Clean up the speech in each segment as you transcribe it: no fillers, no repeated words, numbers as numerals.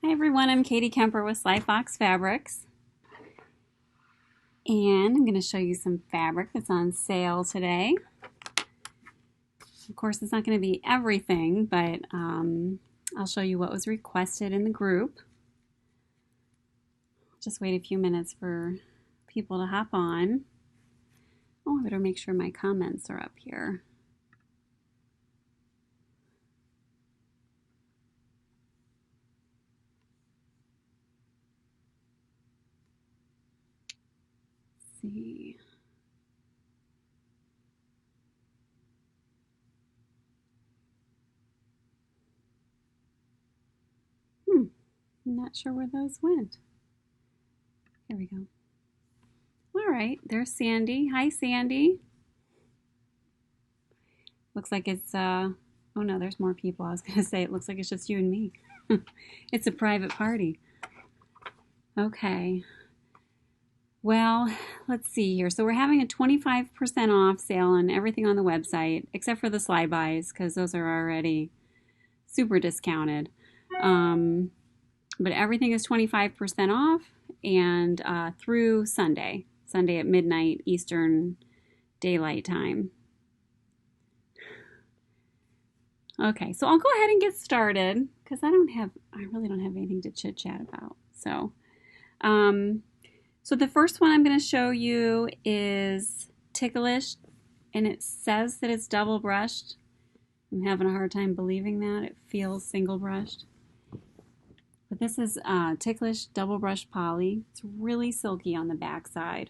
Hi everyone, I'm Katie Kemper with slyfoxfabrics, and I'm going to show you some fabric that's on sale today. Of course, it's not going to be everything, but I'll show you what was requested in the group. Just wait a few minutes for people to hop on. Oh, I better make sure my comments are up here. Let's see. I'm not sure where those went. Here we go. All right, there's Sandy. Hi, Sandy. Looks like it's, oh no, there's more people. I was going to say, it looks like it's just you and me. It's a private party. Okay. Well, let's see here. So we're having a 25% off sale on everything on the website, except for the slide buys, because those are already super discounted. But everything is 25% off, and through Sunday at midnight Eastern Daylight Time. Okay, so I'll go ahead and get started because I really don't have anything to chit chat about. So, so the first one I'm going to show you is Ticklish, and it says that it's double brushed. I'm having a hard time believing that. It feels single brushed. But this is Ticklish double brush poly. It's really silky on the back side.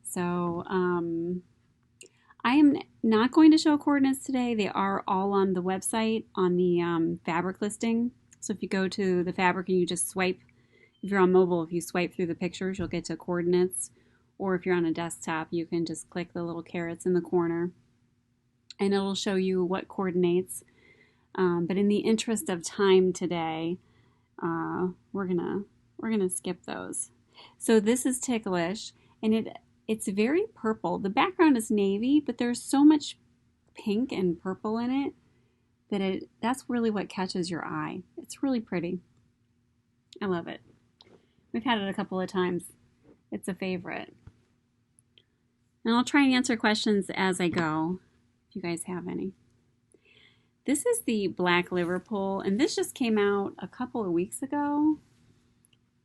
So I am not going to show coordinates today. They are all on the website on the fabric listing. So if you go to the fabric and you just swipe, if you're on mobile, if you swipe through the pictures, you'll get to coordinates. Or if you're on a desktop, you can just click the little carrots in the corner and it'll show you what coordinates. But in the interest of time today, we're gonna skip those. So this is Ticklish, and it's very purple. The background is navy, but there's so much pink and purple in it that that's really what catches your eye. It's really pretty. I love it. We've had it a couple of times. It's a favorite. And I'll try and answer questions as I go, if you guys have any. This is the black Liverpool, and this just came out a couple of weeks ago,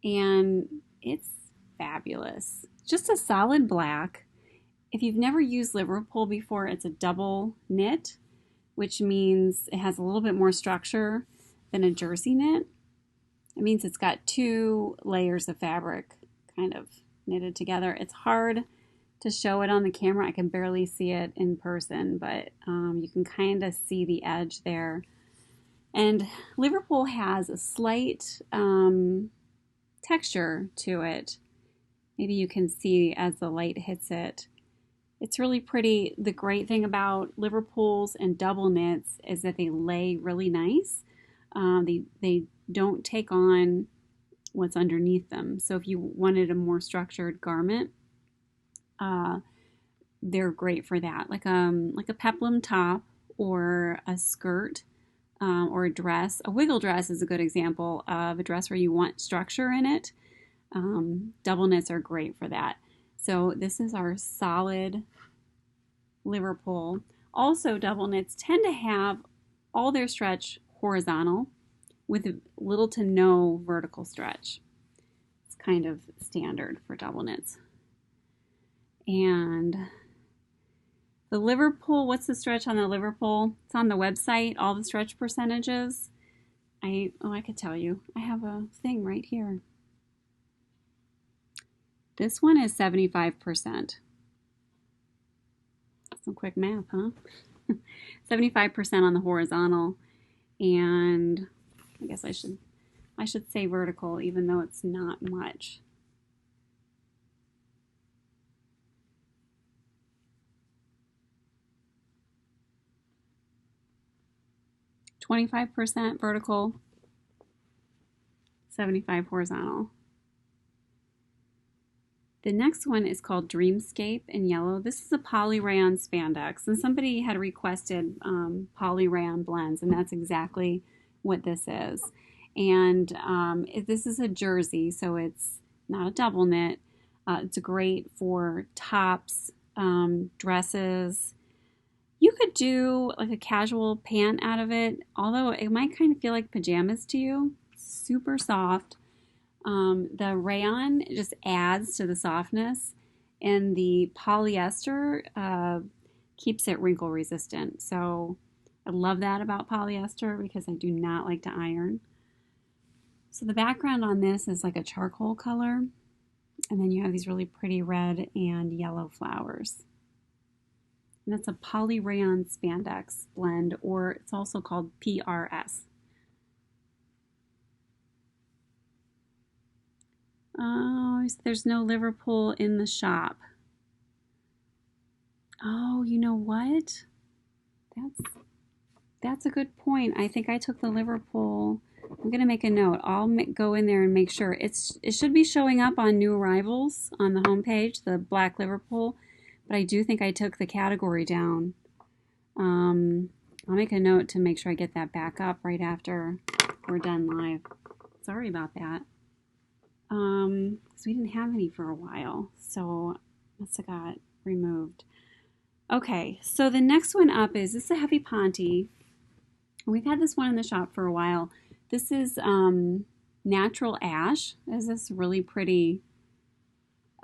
and it's fabulous. Just a solid black. If you've never used Liverpool before, it's a double knit, which means it has a little bit more structure than a jersey knit. It means it's got two layers of fabric kind of knitted together. It's hard to show it on the camera. I can barely see it in person, but you can kind of see the edge there. And Liverpool has a slight texture to it. Maybe you can see as the light hits it. It's really pretty. The great thing about Liverpools and double knits is that they lay really nice. They don't take on what's underneath them. So if you wanted a more structured garment, they're great for that, like a peplum top or a skirt or a dress. A wiggle dress is a good example of a dress where you want structure in it. Double knits are great for that. So this is our solid Liverpool. Also, double knits tend to have all their stretch horizontal with little to no vertical stretch. It's kind of standard for double knits. And the Liverpool, what's the stretch on the Liverpool? It's on the website, all the stretch percentages. I could tell you. I have a thing right here. This one is 75%. Some quick math, huh? 75% on the horizontal, and I guess I should say vertical, even though it's not much. %25 vertical, 75 horizontal. The next one is called Dreamscape in yellow. This is a poly rayon spandex, and somebody had requested poly rayon blends, and that's exactly what this is. And this is a jersey, so it's not a double knit. It's great for tops, dresses. You could do like a casual pant out of it, although it might kind of feel like pajamas to you. Super soft. The rayon just adds to the softness, and the polyester keeps it wrinkle resistant. So I love that about polyester because I do not like to iron. So the background on this is like a charcoal color, and then you have these really pretty red and yellow flowers. And that's a poly rayon spandex blend, or it's also called PRS. Oh, there's no Liverpool in the shop. Oh, you know what? That's a good point. I think I took the Liverpool. I'm going to make a note. I'll go in there and make sure. It should be showing up on new arrivals on the homepage, the black Liverpool, but I do think I took the category down. I'll make a note to make sure I get that back up right after we're done live. Sorry about that. Because we didn't have any for a while, so must have got removed. Okay, so the next one up is, this is a heavy Ponte. We've had this one in the shop for a while. This is Natural Ash. There's this really pretty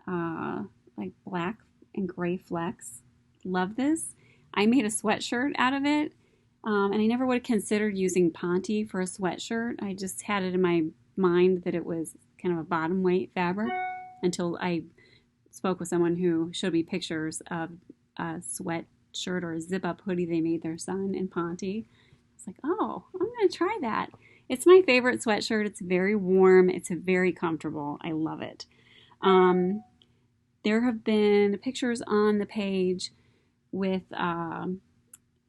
like black and gray flecks. Love this. I made a sweatshirt out of it, and I never would have considered using Ponte for a sweatshirt. I just had it in my mind that it was kind of a bottom weight fabric until I spoke with someone who showed me pictures of a sweatshirt or a zip-up hoodie they made their son in Ponte. I was like, oh, I'm going to try that. It's my favorite sweatshirt. It's very warm. It's very comfortable. I love it. There have been pictures on the page with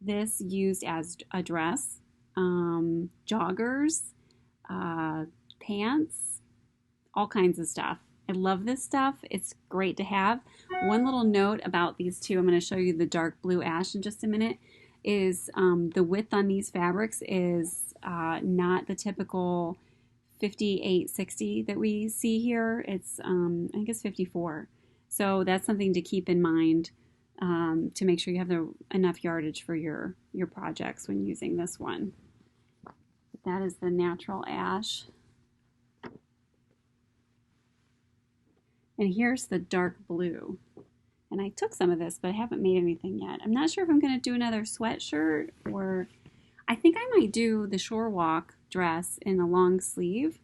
this used as a dress, joggers, pants, all kinds of stuff. I love this stuff. It's great to have. One little note about these two, I'm going to show you the dark blue ash in just a minute, is the width on these fabrics is not the typical 58-60 that we see here. It's, I think it's 54. So that's something to keep in mind to make sure you have enough yardage for your projects when using this one. That is the Natural Ash. And here's the dark blue. And I took some of this, but I haven't made anything yet. I'm not sure if I'm going to do another sweatshirt, or I think I might do the Shore Walk dress in a long sleeve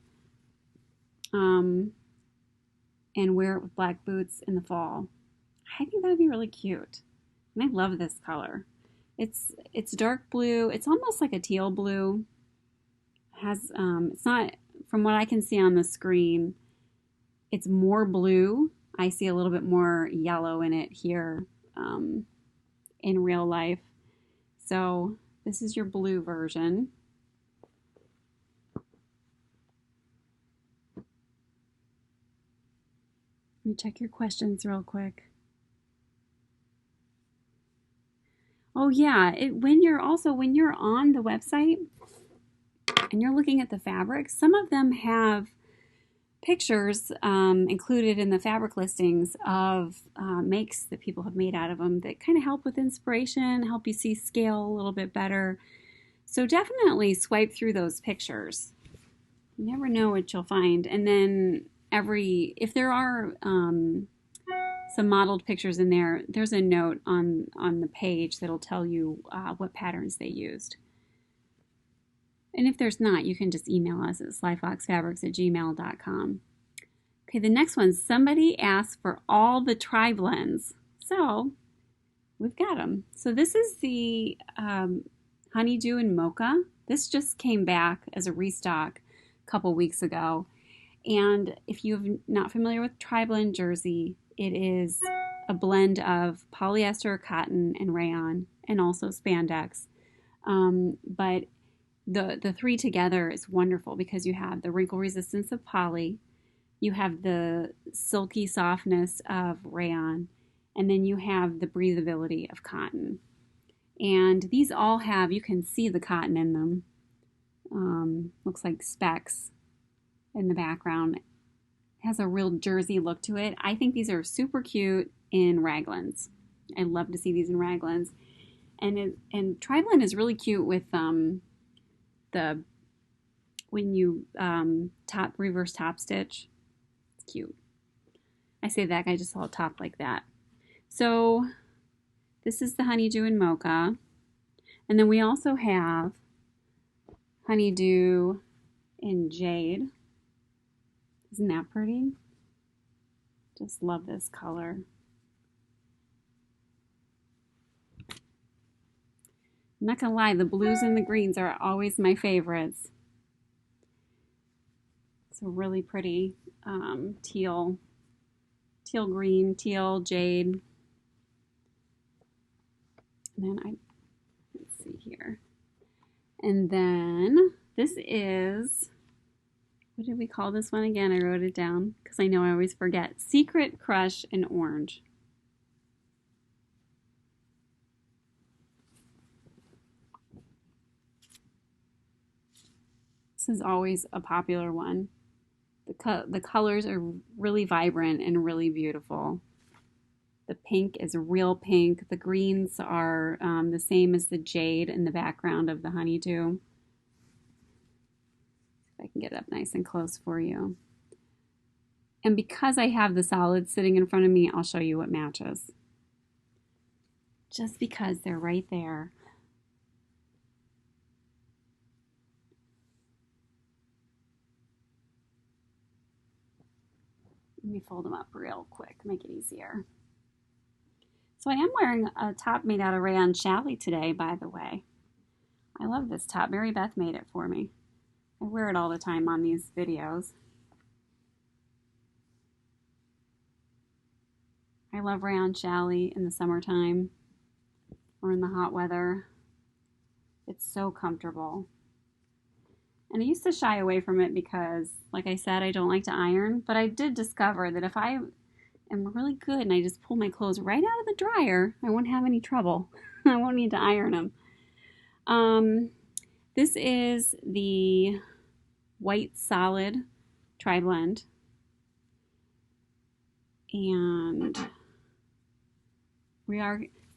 and wear it with black boots in the fall. I think that would be really cute. And I love this color. It's dark blue. It's almost like a teal blue. It has it's not, from what I can see on the screen, it's more blue. I see a little bit more yellow in it here in real life. So this is your blue version. Let me check your questions real quick. Oh yeah, when you're on the website and you're looking at the fabrics, some of them have pictures included in the fabric listings of makes that people have made out of them that kind of help with inspiration, help you see scale a little bit better. So definitely swipe through those pictures. You never know what you'll find. And then if there are some modeled pictures in there, there's a note on the page that'll tell you what patterns they used. And if there's not, you can just email us at slyfoxfabrics@gmail.com. Okay, the next one, somebody asked for all the TriBlends. So we've got them. So this is the Honeydew and Mocha. This just came back as a restock a couple weeks ago. And if you're not familiar with TriBlend jersey, it is a blend of polyester, cotton, and rayon, and also spandex. But the three together is wonderful because you have the wrinkle resistance of poly, you have the silky softness of rayon, and then you have the breathability of cotton. And these all have, you can see the cotton in them. looks like specks in the background. It has a real jersey look to it. I think these are super cute in raglans. I love to see these in raglans. And TriBlend is really cute with the when you reverse top stitch. It's cute. I say that, I just saw a top like that. So this is the Honeydew and Mocha. And then we also have Honeydew in Jade. Isn't that pretty? Just love this color. I'm not gonna lie, the blues and the greens are always my favorites. It's a really pretty teal green, teal jade. And then let's see here. And then this is, what did we call this one again? I wrote it down because I know I always forget. Secret Crush in Orange. This is always a popular one. The colors are really vibrant and really beautiful. The pink is real pink. The greens are the same as the jade in the background of the Honeydew. If I can get up nice and close for you. And because I have the solids sitting in front of me, I'll show you what matches. Just because they're right there. Let me fold them up real quick, make it easier. So I am wearing a top made out of rayon challis today, by the way. I love this top. Mary Beth made it for me. I wear it all the time on these videos. I love rayon challis in the summertime or in the hot weather. It's so comfortable. And I used to shy away from it because, like I said, I don't like to iron. But I did discover that if I am really good and I just pull my clothes right out of the dryer, I won't have any trouble. I won't need to iron them. This is the white solid TriBlend. And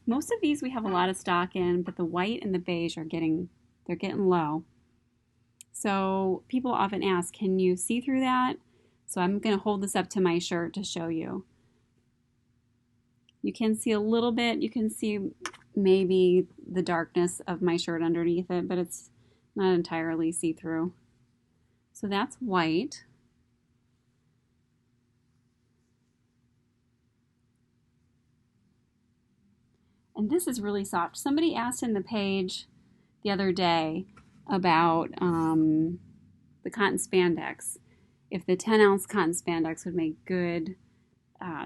most of these we have a lot of stock in, but the white and the beige are getting low. So people often ask, can you see through that? So I'm going to hold this up to my shirt to show you. You can see a little bit. You can see maybe the darkness of my shirt underneath it, but it's not entirely see-through. So that's white. And this is really soft. Somebody asked in the page the other day about the cotton spandex, if the 10-ounce cotton spandex would make good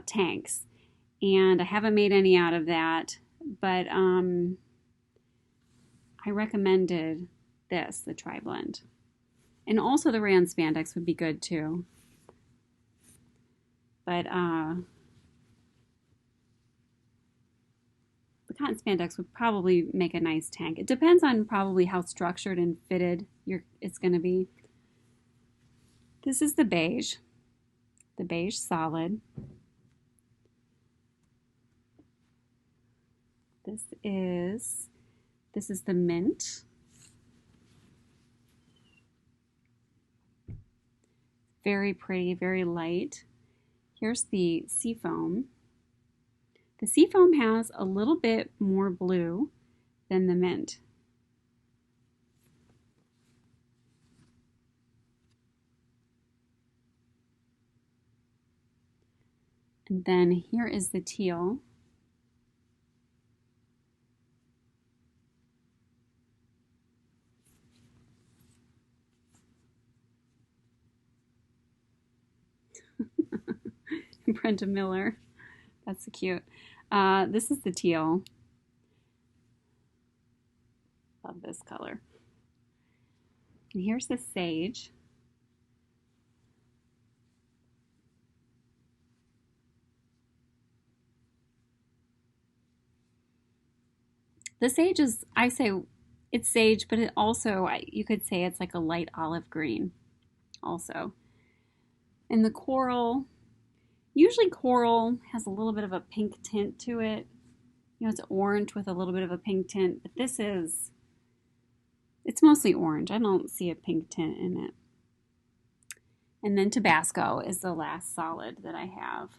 tanks. And I haven't made any out of that, but I recommended this, the TriBlend. And also the rayon spandex would be good too. But the cotton spandex would probably make a nice tank. It depends on probably how structured and fitted it's going to be. This is the beige solid. This is the mint. Very pretty, very light. Here's the Seafoam. The Seafoam has a little bit more blue than the mint. And then here is the teal. Brenda Miller. That's so cute. This is the teal. Love this color. And here's the sage. The sage is, I say, It's sage, but it also, you could say it's like a light olive green also. And the coral, usually coral has a little bit of a pink tint to it. You know, it's orange with a little bit of a pink tint, but this is, it's mostly orange. I don't see a pink tint in it. And then Tabasco is the last solid that I have.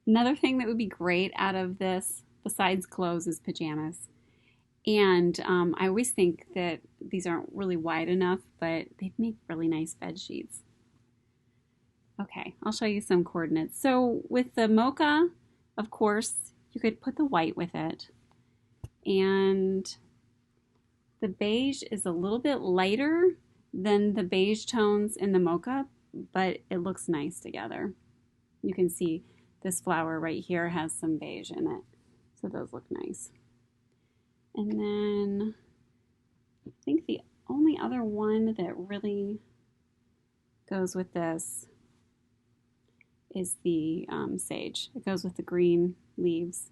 Another thing that would be great out of this, besides clothes, is pajamas. And I always think that these aren't really wide enough, but they'd make really nice bed sheets. Okay, I'll show you some coordinates. So with the mocha, of course, you could put the white with it. And the beige is a little bit lighter than the beige tones in the mocha, but it looks nice together. You can see this flower right here has some beige in it, so those look nice. And then I think the only other one that really goes with this is the sage. It goes with the green leaves.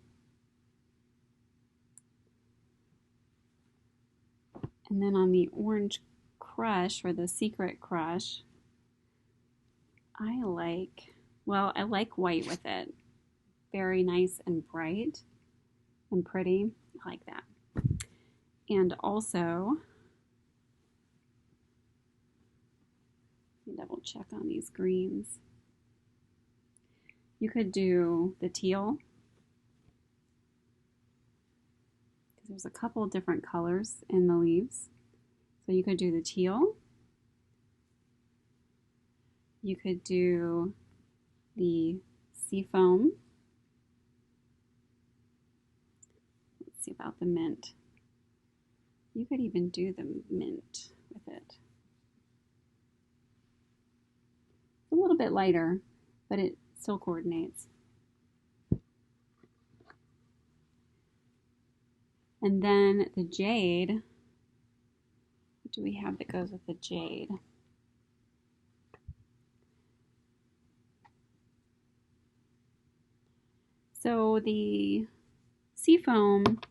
And then on the orange crush, or the secret crush, I like white with it. Very nice and bright and pretty. I like that. And also, let me double check on these greens. You could do the teal, because there's a couple of different colors in the leaves. So you could do the teal. You could do the Seafoam. Let's see about the mint. You could even do the mint with it. It's a little bit lighter, but it still coordinates. And then the jade. What do we have that goes with the jade? So the Seafoam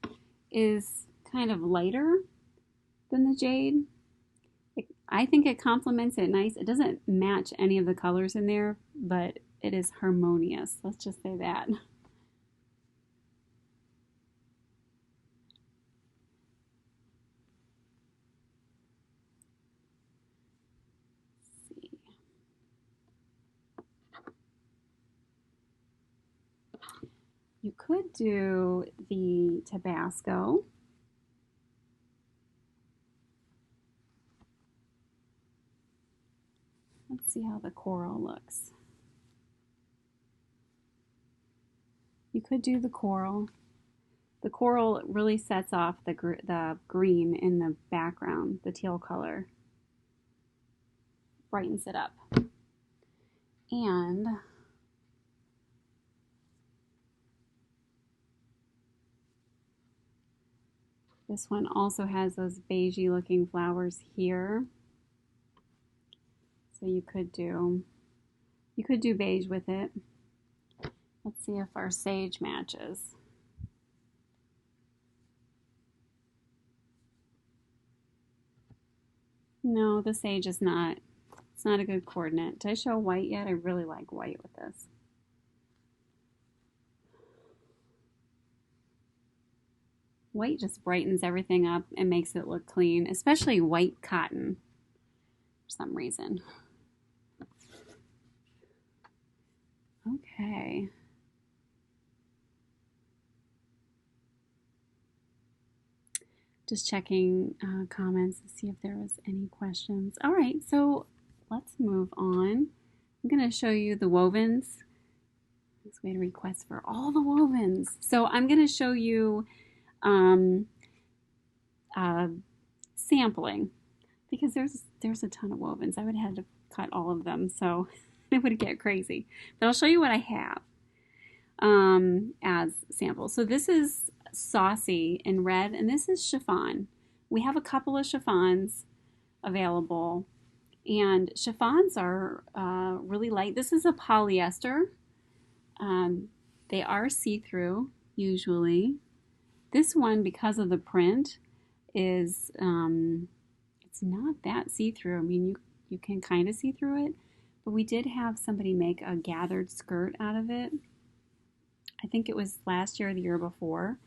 is kind of lighter than the jade. I think it complements it nice. It doesn't match any of the colors in there, but it is harmonious. Let's just say that. Let's see. You could do the Tabasco. Let's see how the coral looks. You could do the coral. The coral really sets off the green in the background, the teal color. Brightens it up. And this one also has those beigey looking flowers here. So you could do beige with it. Let's see if our sage matches. No, the sage is not. It's not a good coordinate. Did I show white yet? I really like white with this. White just brightens everything up and makes it look clean, especially white cotton for some reason. Okay. Just checking comments to see if there was any questions. All right, so let's move on. I'm going to show you the wovens. Let's wait a request for all the wovens. So I'm going to show you sampling, because there's a ton of wovens. I would have had to cut all of them, so it would get crazy. But I'll show you what I have as samples. So this is Saucy in red, and this is chiffon. We have a couple of chiffons available, And chiffons are really light. This is a polyester. They are see-through usually. This one, because of the print, is it's not that see-through. I mean, you can kind of see through it, but we did have somebody make a gathered skirt out of it. I think it was last year or the year before,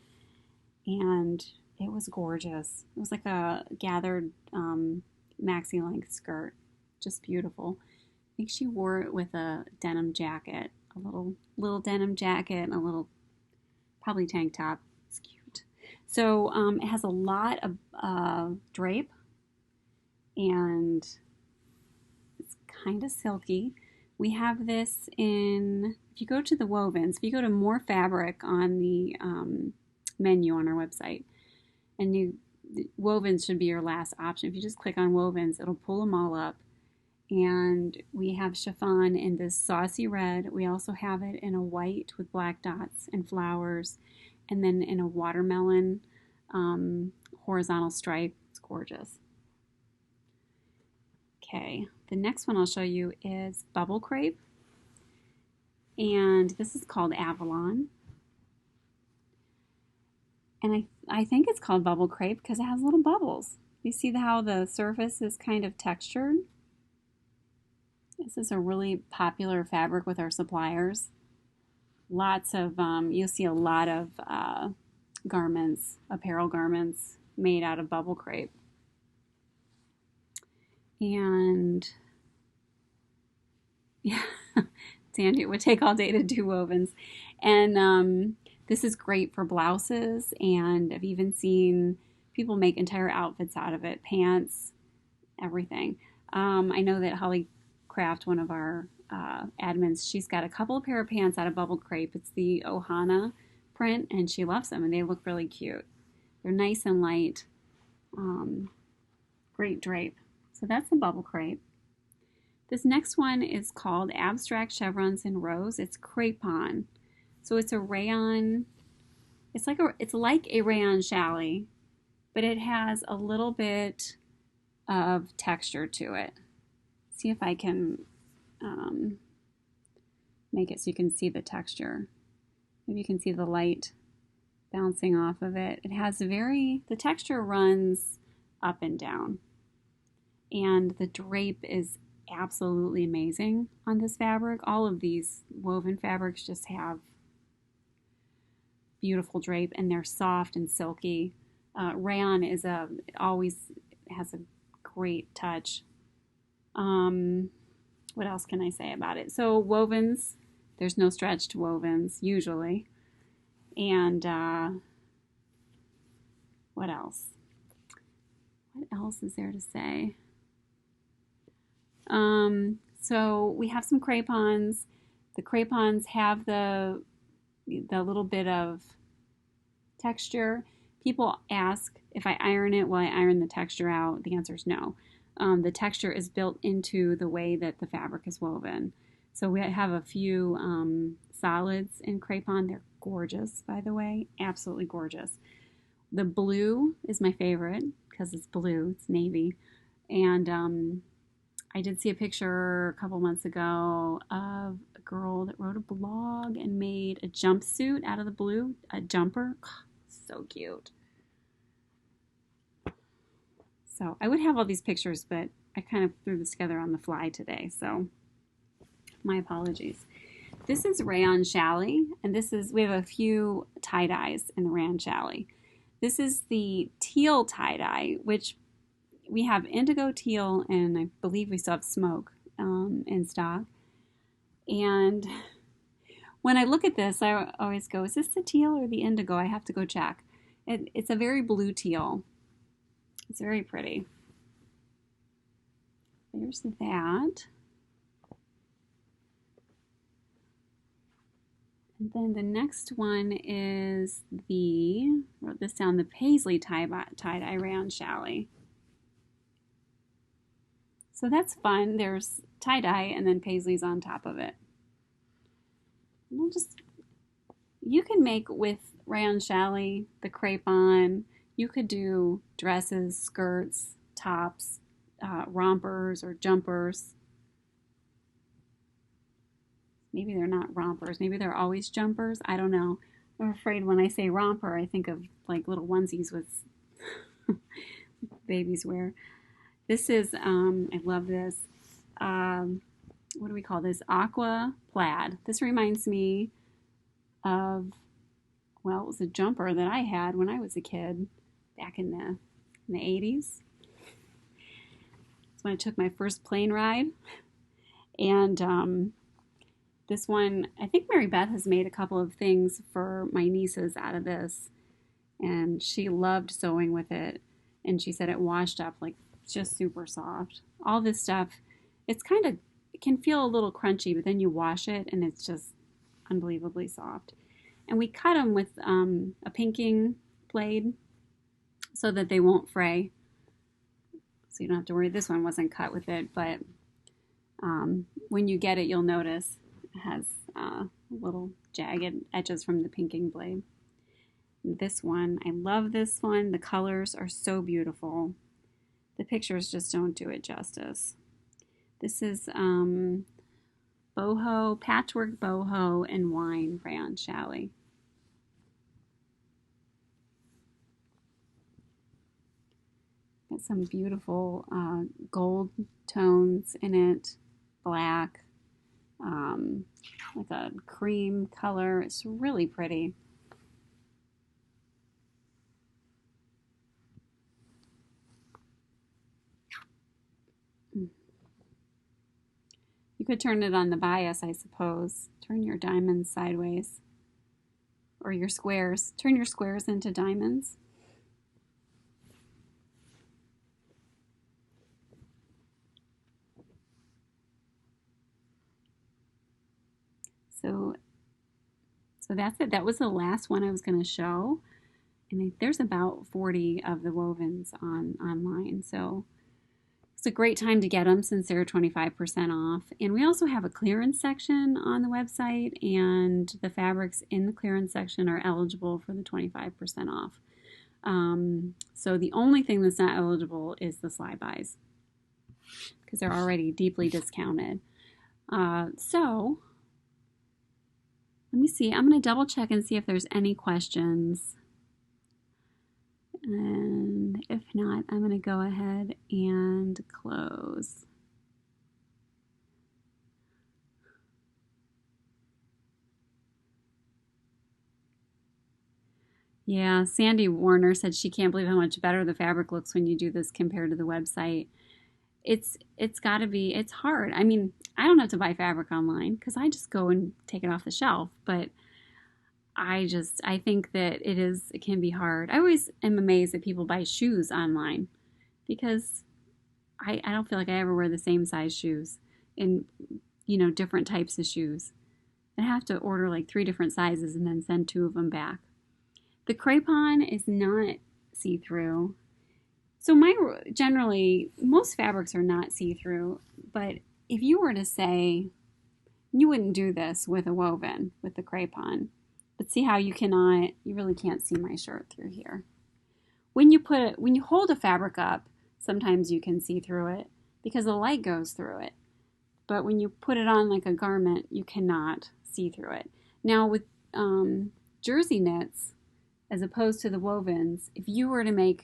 and it was gorgeous. It was like a gathered maxi length skirt, just beautiful. I think she wore it with a denim jacket, a little denim jacket, and a little probably tank top. It's cute. So it has a lot of drape, and it's kind of silky. We have this in, if you go to the wovens, if you go to more fabric on the menu on our website, and wovens should be your last option. If you just click on wovens, it'll pull them all up. And we have chiffon in this saucy red. We also have it in a white with black dots and flowers, and then in a watermelon horizontal stripe. It's gorgeous. Okay, the next one I'll show you is bubble crepe, and this is called Avalon. And I think it's called bubble crepe because it has little bubbles. You see how the surface is kind of textured? This is a really popular fabric with our suppliers. Lots of, you'll see a lot of garments, apparel garments made out of bubble crepe. And yeah, Sandy, it would take all day to do wovens. And this is great for blouses, and I've even seen people make entire outfits out of it, pants, everything. I know that Holly Craft, one of our admins, she's got a couple of pair of pants out of bubble crepe. It's the Ohana print, and she loves them, and they look really cute. They're nice and light. Great drape. So that's the bubble crepe. This next one is called Abstract Chevrons in Rose. It's Crepe On. So it's a rayon. It's like a rayon challis, but it has a little bit of texture to it. See if I can make it so you can see the texture. Maybe you can see the light bouncing off of it. It has the texture runs up and down. And the drape is absolutely amazing on this fabric. All of these woven fabrics just have beautiful drape, and they're soft and silky. Rayon always has a great touch. What else can I say about it? So wovens, there's no stretch to wovens usually. And what else? What else is there to say? So we have some Crepe-Ons. The Crepe-Ons have the little bit of texture. People ask if I iron it, will I iron the texture out? The answer is no. The texture is built into the way that the fabric is woven. So we have a few solids in Crepe-On. They're gorgeous, by the way, absolutely gorgeous. The blue is my favorite because it's blue, it's navy. And I did see a picture a couple months ago of a girl that wrote a blog and made a jumpsuit out of the blue, a jumper. Oh, so cute. So I would have all these pictures, but I kind of threw this together on the fly today, so my apologies. This is rayon challis, and we have a few tie-dyes in the rayon challis. This is the teal tie-dye, which we have indigo, teal, and I believe we still have smoke in stock. And when I look at this, I always go, is this the teal or the indigo? I have to go check. It's a very blue teal. It's very pretty. There's that. And then the next one is wrote this down, the Paisley tie-dye rayon challis. So that's fun. There's tie-dye and then Paisley's on top of it. And you can make with rayon challis, the Crepe On. You could do dresses, skirts, tops, rompers or jumpers. Maybe they're not rompers. Maybe they're always jumpers. I don't know. I'm afraid when I say romper, I think of like little onesies with babies wear. This is, I love this. What do we call this? Aqua Plaid. This reminds me of, well, it was a jumper that I had when I was a kid back in the 80s. It's when I took my first plane ride. And this one, I think Mary Beth has made a couple of things for my nieces out of this. And she loved sewing with it. And she said it washed up like just super soft. All this stuff, it's kind of, it can feel a little crunchy, but then you wash it and it's just unbelievably soft. And we cut them with a pinking blade so that they won't fray. So you don't have to worry. This one wasn't cut with it, but when you get it, you'll notice it has little jagged edges from the pinking blade. This one, I love this one. The colors are so beautiful. The pictures just don't do it justice. This is Boho Patchwork, Boho, and Wine Rayon Chalet. Got some beautiful gold tones in it, black, like a cream color. It's really pretty. You could turn it on the bias, I suppose. Turn your diamonds sideways. Or your squares. Turn your squares into diamonds. So that's it. That was the last one I was going to show. And there's about 40 of the wovens online. So it's a great time to get them since they're 25% off. And we also have a clearance section on the website, and the fabrics in the clearance section are eligible for the 25% off. So the only thing that's not eligible is the sly buys because they're already deeply discounted. So let me see. I'm going to double check and see if there's any questions. And if not, I'm going to go ahead and close. Yeah, Sandy Warner said she can't believe how much better the fabric looks when you do this compared to the website. It's got to be, it's hard. I mean, I don't have to buy fabric online because I just go and take it off the shelf, but I think that it can be hard. I always am amazed that people buy shoes online because I don't feel like I ever wear the same size shoes in, different types of shoes. I have to order like 3 different sizes and then send 2 of them back. The Crepe On is not see-through. So generally, most fabrics are not see-through, but if you were to say, you wouldn't do this with a woven, with the Crepe On. But see how you really can't see my shirt through here. When you hold a fabric up, sometimes you can see through it because the light goes through it. But when you put it on like a garment, you cannot see through it. Now with jersey knits, as opposed to the wovens, if you were to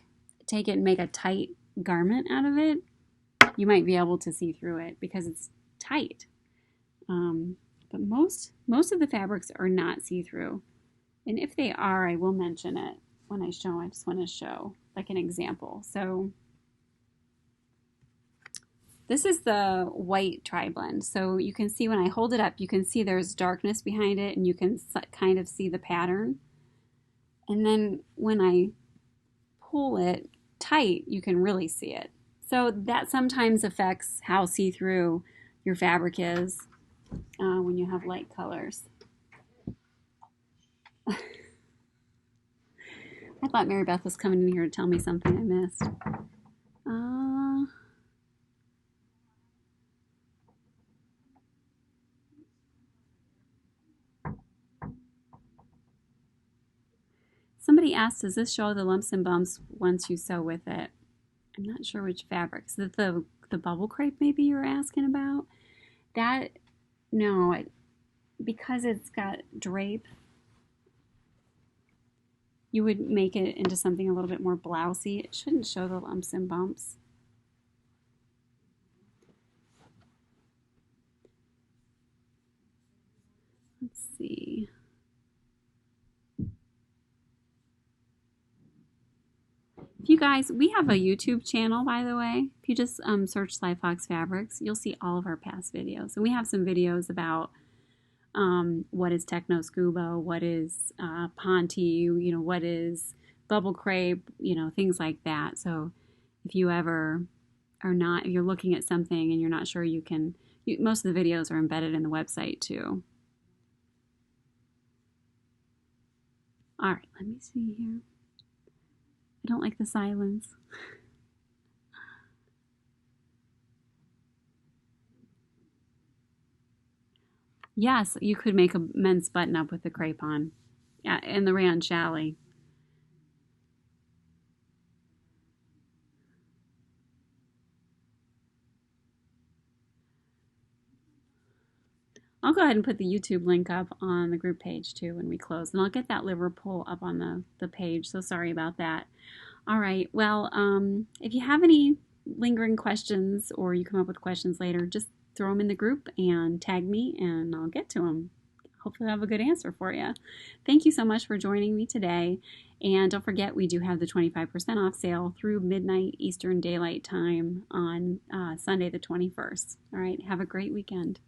take it and make a tight garment out of it, you might be able to see through it because it's tight. But most of the fabrics are not see-through. And if they are, I will mention it when I show. I just want to show like an example. So this is the white TriBlend. So you can see when I hold it up, you can see there's darkness behind it and you can kind of see the pattern. And then when I pull it tight, you can really see it. So that sometimes affects how see-through your fabric is when you have light colors. I thought Mary Beth was coming in here to tell me something I missed. Somebody asked, does this show the lumps and bumps once you sew with it? I'm not sure which fabrics. The bubble crepe maybe you're asking about? That, no, because it's got drape, you would make it into something a little bit more blousey. It shouldn't show the lumps and bumps. Let's see. If you guys, we have a YouTube channel, by the way. If you just search slyfoxfabrics, you'll see all of our past videos. And we have some videos about what is techno scuba, what is ponte, you know, what is bubble crepe, you know, things like that. So if you ever are not, if you're looking at something and you're not sure, you can, most of the videos are embedded in the website too. All right, let me see here. I don't like the silence. Yes, you could make a men's button up with the Crepe On. Yeah, and the rayon challis. I'll go ahead and put the YouTube link up on the group page too when we close. And I'll get that Liverpool up on the page. So sorry about that. All right. Well, if you have any lingering questions or you come up with questions later, just throw them in the group and tag me and I'll get to them. Hopefully I'll have a good answer for you. Thank you so much for joining me today. And don't forget, we do have the 25% off sale through midnight Eastern Daylight Time on Sunday the 21st. All right. Have a great weekend.